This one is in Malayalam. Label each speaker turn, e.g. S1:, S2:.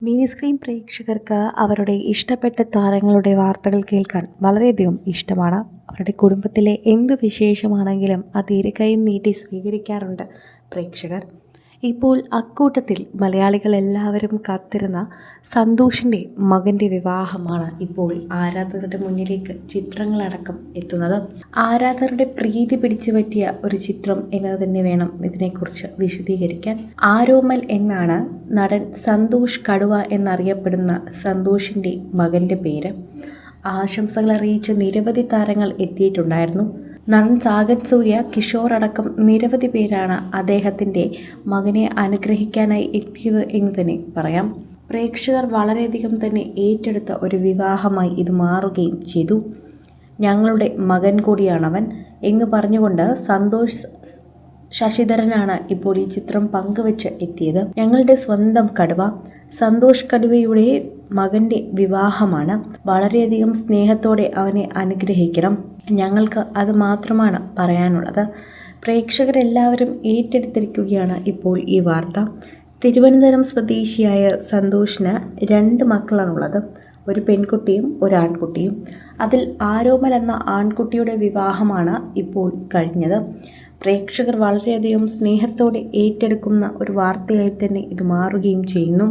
S1: മിനി സ്ക്രീൻ പ്രേക്ഷകർക്ക് അവരുടെ ഇഷ്ടപ്പെട്ട താരങ്ങളുടെ വാർത്തകൾ കേൾക്കാൻ വളരെയധികം ഇഷ്ടമാണ്. അവരുടെ കുടുംബത്തിലെ എന്ത് വിശേഷമാണെങ്കിലും അത് ഇരുകൈയും നീട്ടി സ്വീകരിക്കാറുണ്ട് പ്രേക്ഷകർ. ഇപ്പോൾ അക്കൂട്ടത്തിൽ മലയാളികൾ എല്ലാവരും കാത്തിരുന്ന സന്തോഷിൻ്റെ മകൻ്റെ വിവാഹമാണ് ഇപ്പോൾ ആരാധകരുടെ മുന്നിലേക്ക് ചിത്രങ്ങളടക്കം എത്തുന്നത്. ആരാധകരുടെ പ്രീതി പിടിച്ചു പറ്റിയ ഒരു ചിത്രം എന്ന് തന്നെ വേണം ഇതിനെക്കുറിച്ച് വിശദീകരിക്കാൻ. ആരോമൽ എന്നാണ് നടൻ സന്തോഷ് കടുവ എന്നറിയപ്പെടുന്ന സന്തോഷിൻ്റെ മകൻ്റെ പേര്. ആശംസകൾ അറിയിച്ച് നിരവധി താരങ്ങൾ എത്തിയിട്ടുണ്ടായിരുന്നു. നടൻ സാഗർ സൂര്യ, കിഷോർ അടക്കം നിരവധി പേരാണ് അദ്ദേഹത്തിൻ്റെ മകനെ അനുഗ്രഹിക്കാനായി എത്തിയത് എന്ന് തന്നെ പറയാം. പ്രേക്ഷകർ വളരെയധികം തന്നെ ഏറ്റെടുത്ത ഒരു വിവാഹമായി ഇത് മാറുകയും ചെയ്തു. ഞങ്ങളുടെ മകൻ കൂടിയാണവൻ എന്ന് പറഞ്ഞുകൊണ്ട് സന്തോഷ് ശശിധരനാണ് ഇപ്പോൾ ഈ ചിത്രം പങ്കുവെച്ച് എത്തിയത്. ഞങ്ങളുടെ സ്വന്തം കടുവ സന്തോഷ് കടുവയുടെ മകൻ്റെ വിവാഹമാണ്. വളരെയധികം സ്നേഹത്തോടെ അവനെ അനുഗ്രഹിക്കണം. ഞങ്ങൾക്ക് അത് മാത്രമാണ് പറയാനുള്ളത്. പ്രേക്ഷകരെല്ലാവരും ഏറ്റെടുത്തിരിക്കുകയാണ് ഇപ്പോൾ ഈ വാർത്ത. തിരുവനന്തപുരം സ്വദേശിയായ സന്തോഷിന് 2 മക്കളാണുള്ളത്. ഒരു പെൺകുട്ടിയും ഒരു ആൺകുട്ടിയും. അതിൽ ആരോമൽ എന്ന ആൺകുട്ടിയുടെ വിവാഹമാണ് ഇപ്പോൾ കഴിഞ്ഞത്. പ്രേക്ഷകർ വളരെയധികം സ്നേഹത്തോടെ ഏറ്റെടുക്കുന്ന ഒരു വാർത്തയായി തന്നെ ഇത് മാറുകയും ചെയ്യുന്നു.